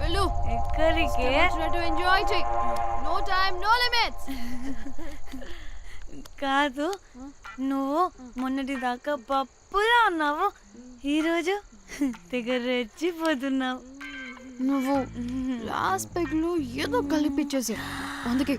వెళ్ళు. ఎక్కడికే? ఎంజాయ్ చెయ్యి. No time no limits. కాదు, నువ్వు మొన్నటి దాకా పప్పులా ఉన్నావు, ఈరోజు తెగ రెచ్చిపోతున్నావు. నువ్వు లాస్ట్ పెగ్ లో ఏదో కలిపిచ్చేసావు, అందుకే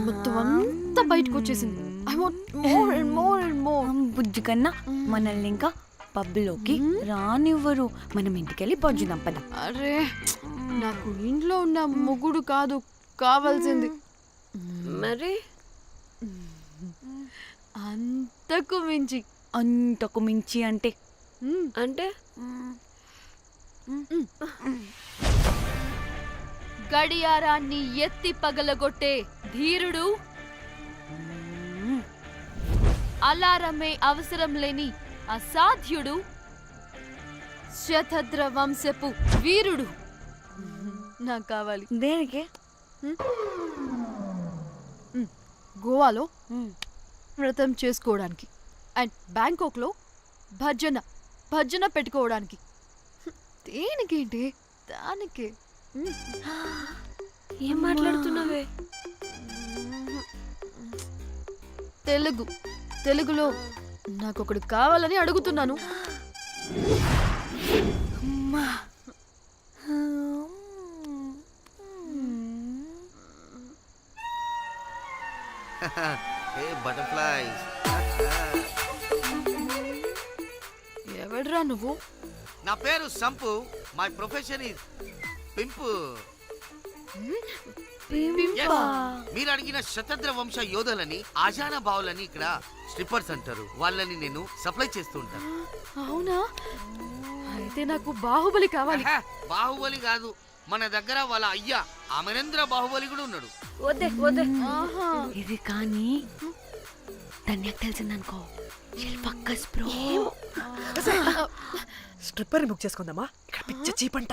మొత్తం అంతా బయటకు వచ్చేసింది. I want more and more and more. బుజ్జి కన్నా మనల్ని ఇంకా పబ్లోకి రానివ్వరు. మనం ఇంటికెళ్ళి పొంచుదాం పద. అరే, నాకు ఇంట్లో ఉన్న మొగుడు కాదు కావాల్సింది. మరి అంతకు మించి. అంతకు మించి అంటే అంటే గడియారాన్ని ఎత్తి పగలగొట్టే ధీరుడు, అలారమే అవసరం లేని అసాధ్యుడు, శతద్ర వంశపు వీరుడు నాకు కావాలి. దేనికి? గోవాలో వ్రతం చేసుకోవడానికి అండ్ బ్యాంకాక్లో భజన పెట్టుకోవడానికి. దేనికేంటి? దానికే. ఏం మాట్లాడుతున్నావే? తెలుగులో నాకొకడు కావాలని అడుగుతున్నాను. Hey butterflies. ఎవడ్రా నువ్వు? నా పేరు Sampu. My profession is pimp. మీరు అడిగిన శతద్ర వంశ యోధులని, ఆజానా బావులని ఇక్కడ స్ట్రిప్పర్స్ అంటారు. వాళ్ళని నేను సప్లై చేస్తూ ఉంటాను. అవునా? అయితే నాకు బాహుబలి కావాలి. బాహుబలి కాదు, మన దగ్గర వాళ్ళ అయ్యా అమరేంద్ర బాహుబలి కూడా ఉన్నాడు. వద్దే వద్దే. ఇది కానీ ధన్యకు తెలిసిందనుకో, పక్కస్ బ్రో. స్ట్రిప్పర్ బుక్ చేసుకుందామా? ఇక్కడ పిచ్చ చీపంట.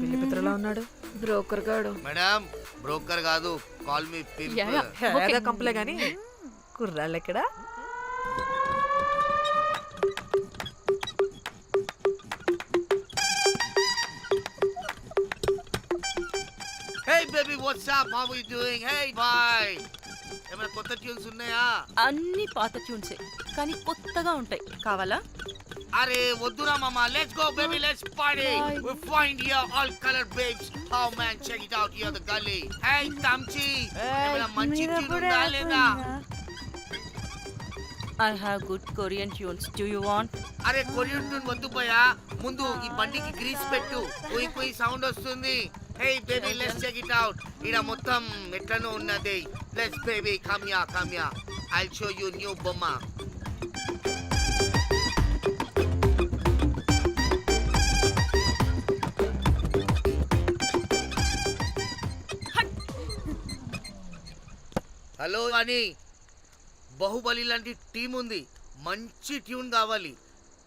పిల్లి పిత్రలా ఉన్నాడు. బ్రోకర్ గాడు. మేడం, బ్రోకర్ కాదు, కాల్ మీ ఏదో కంపలే గాని కుర్రాళ్ళు ఎక్కడ? Hey baby, what's up? How are you doing? Hey bye. ఏమైనా కొత్త ట్యూన్స్ ఉన్నాయా? అన్ని పాత ట్యూన్సే, కానీ కొత్తగా ఉంటాయి. కావాలా? అరే వద్దురా మామ, let's go baby, let's party. We find here all color babes. Oh man, check it out here the gully. Hey Tamchi, ఏమైనా మంచి ట్యూన్ ఉందా లేదా? I have good Korean tunes. Do you want? అరే కొరియన్ ట్యూన్ వద్దు పోయా, ముందు ఈ బండికి గ్రీస్ పెట్టు. కుయ్ కుయ్ సౌండ్ వస్తుంది. Hey baby, let's check it out. ఇడ మొత్తం ఎట్లనో ఉన్నది. Let's baby, come here. I'll show you new బొమ్మ. హలో అని, బాహుబలి లాంటి టీం ఉంది. మంచి ట్యూన్ కావాలి,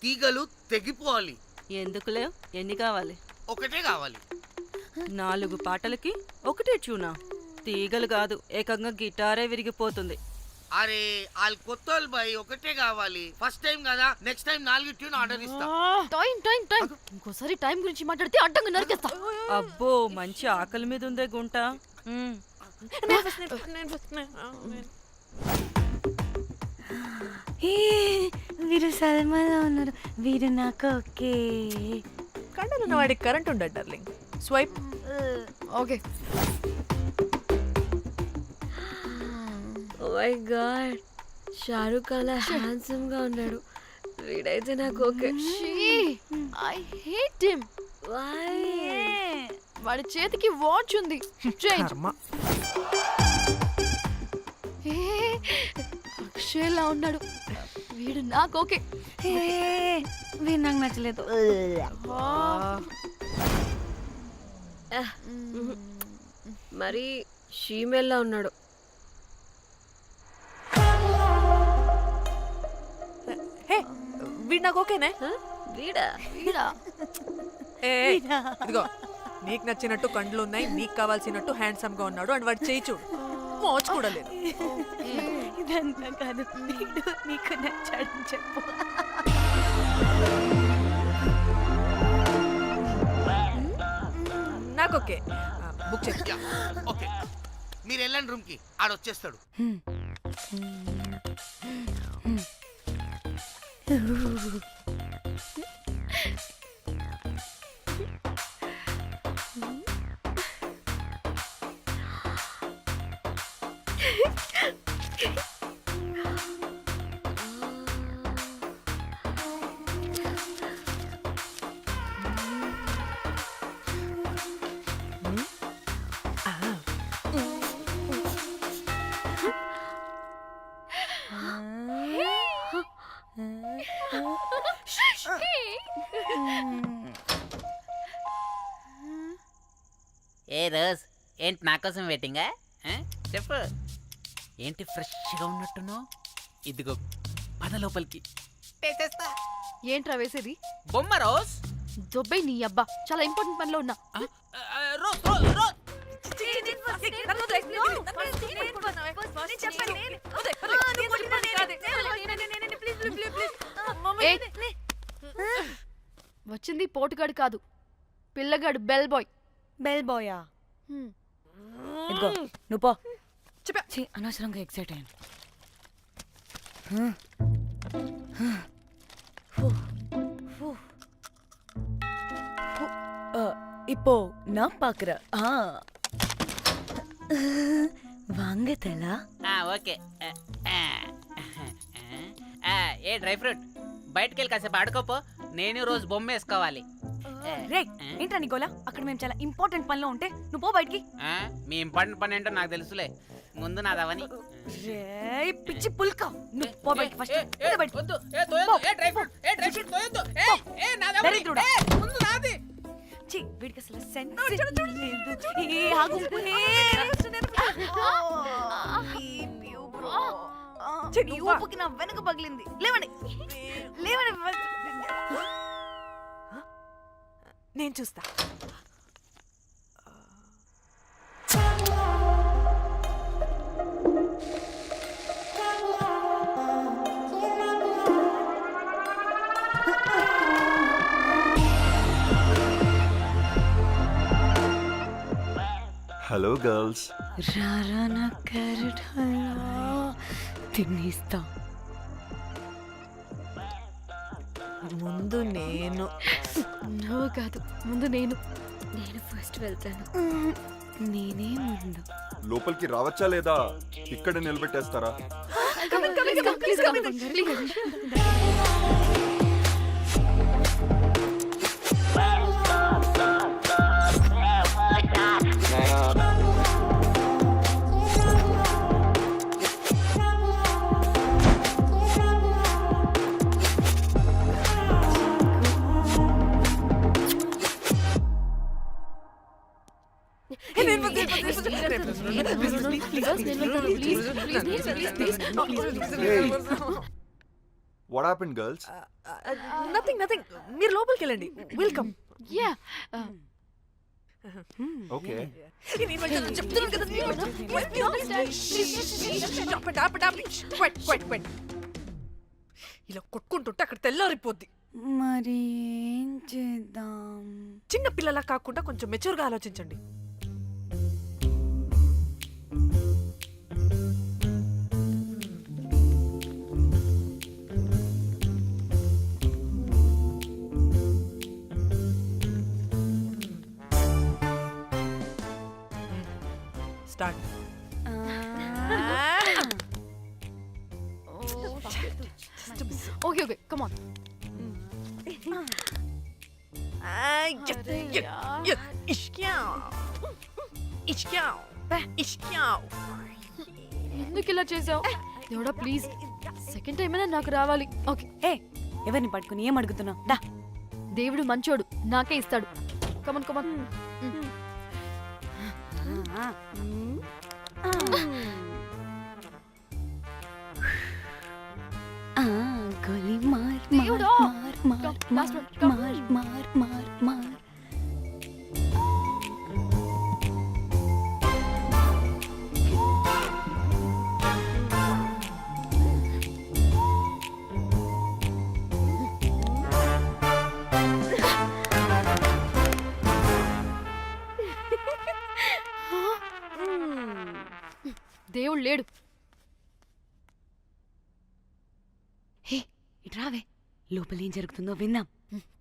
తీగలు తెగిపోవాలి. ఎందుకులే, ఎన్ని కావాలి? ఒకటే కావాలి. 4 పాటలకి ఒకటే ట్యూనా? తీగలు కాదు, ఏకంగా గిటారే విరిగిపోతుంది. అరే వాళ్ళు కొత్త బాయ్, ఒకటే కావాలి. ఫస్ట్ టైం కదా, నెక్స్ట్ టైం 4 ట్యూన్ ఆర్డర్ ఇస్తా. టైం ఇంకోసారి టైం గురించి మాట్లాడితే అడ్డంగా నరికేస్తా. అబ్బో, మంచి ఆకలి మీద ఉందే గుంట. వీరు సల్మాలో ఉన్నారు. వీరు నాకు ఓకే. కండలున్న వాడికి కరెంట్ ఉండదు darling. Swipe. Okay. Oh my god, Shahrukh అలా హ్యాండ్సమ్ గా ఉన్నాడు. వీడైతే నాకు okay. I hate him. Why? వాడి చేతికి వాచ్ ఉంది. అక్షయ్లా ఉన్నాడు. వీడు నాకు ఓకే. వీరు నాకు నచ్చలేదు. మరి షీమెల్లా ఉన్నాడు. వీడు నాకు ఓకేనే. వీడా? ఇదిగో, నీకు నచ్చినట్టు కండ్లు ఉన్నాయి, నీకు కావాల్సినట్టు హ్యాండ్సమ్ గా ఉన్నాడు. అండ్ వాడు చేయి చూడు, మోచు కూడా లేదు. ఇదంతా కాదు, నీకు నచ్చాడని చెప్పు. ఓకే బుక్ చేసి ఓకే మీరు వెళ్ళండి రూమ్ కి ఆడొచ్చేస్తాడు. ఏ రోజ్ ఏంటి నా కోసం వెయిటింగా చెప్పు ఏంటి ఫ్రెష్గా ఉన్నట్టున్నావు? ఇదిగో పద లోపలికి వేసేస్తా. ఏంట్రా వేసేది? బొమ్మ రోజ్. దొబ్బై నీ అబ్బా, చాలా ఇంపార్టెంట్ పనిలో ఉన్నా. రోజ్ రోజ్ రోజ్ ఏయ్, వచ్చింది పోటుగాడు కాదు, పిల్లగాడు బెల్ బాయ్. బెల్ బాయా? ఇదిగో నువ్వు పో. ఛీ, అనవసరంగా ఎక్సైట్ అయ్యాను. இப்போ நான் பாக்குறேன். வாங்க தலா. ఓకే. ఏ డ్రై ఫ్రూట్ బయటకు వెళ్ళి కాసేపు ఆడుకోపో, నేను రోజు బొమ్మ వేసుకోవాలి. రే ఏంట్రా నికోలా, అక్కడ మేము చాలా ఇంపార్టెంట్ పనిలో ఉంటే నువ్వు పో బయటికి. మీ ఇంపార్టెంట్ పని ఏంటో నాకు తెలుసులే, ముందు నాదవని. రే పిచ్చి పుల్క, నువ్వు పో బయటికి ఫస్ట్. దరిద్రుడా. ఛీ, వీడికి అసలు సెన్స్ లేదు. ఏ ఆగు. ఈ ఊపుకి నా వెనక పగిలింది. లేవండి లేవండి. నేను చూస్తా. Hello girls. రారా నా క్యారెట్ హల్వా తినేస్తా. ముందు నేను. నువ్వు కాదు, ముందు నేను. నేను ఫస్ట్ వెళ్తాను. నేనే ముందు. లోపలికి రావచ్చా లేదా ఇక్కడ నిలబెట్టేస్తారా? Please come, please. What happened girls? Nothing nothing, మీరు లోపలికి వెళ్ళండి. వెల్కమ్. Yeah. ఓకే. ఇలా కొట్టుకుంటుంటే అక్కడ తెల్లారిపోద్ది. మరి ఏం చేద్దాం? చిన్న పిల్లలా కాకుండా కొంచెం మెచ్యూర్గా ఆలోచించండి. స్టార్ట్. Okay, come on. ఎందుకు ఇలా చేసావు? దేవుడా ప్లీజ్, సెకండ్ టైం అయినా నాకు రావాలి. ఓకే. ఏ ఎవరిని పట్టుకుని ఏం అడుగుతున్నావు? దా. దేవుడు మంచోడు, నాకే ఇస్తాడు. Come on come on. గోలీ మార్ దేవుడా. మార్ Last one, మార్ మార్ మార్ మార్. లేడు. హే ఇటు రావే, లోపల ఏం జరుగుతుందో విందాం.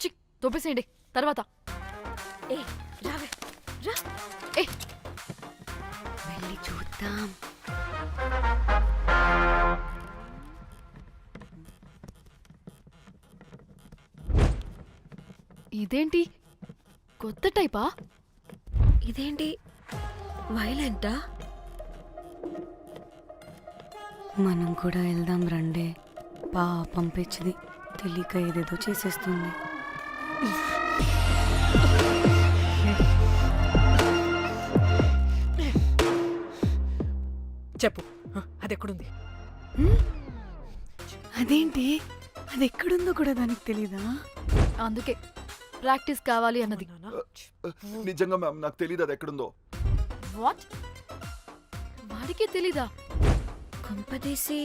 చిక్ తోపేసేయండి తర్వాత. ఏ రావే రా. ఏ వెళ్ళి చూద్దాం. ఇదేంటి కొత్త టైపా? ఇదేంటి వైలెంటా? మనం కూడా వెళ్దాం రండే. పాపం పిచ్చిది, తెలియక ఏదేదో చేసేస్తుంది. చెప్పు, అది ఎక్కడుంది? అదేంటి, అది ఎక్కడుందో కూడా దానికి తెలీదా? అందుకే ప్రాక్టీస్ కావాలి అన్నది. నానా, నిజంగా మ్యామ్ నాకు తెలియదు అది ఎక్కడుందో. వాట్? వాడికి తెలీదా? కొంపదీసి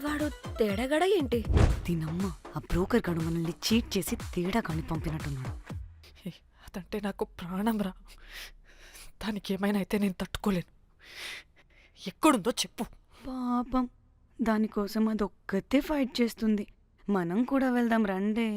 వాడు తేడాగడ ఏంటి? దీనమ్మ, ఆ బ్రోకర్ గడు మనల్ని చీట్ చేసి తేడా కాని పంపినట్టున్నాడు. అదంటే నాకు ప్రాణం రా. దానికి ఏమైనా అయితే నేను తట్టుకోలేను. ఎక్కడుందో చెప్పు. పాపం, దానికోసం అది ఒక్కతే ఫైట్ చేస్తుంది. మనం కూడా వెళ్దాం రండే.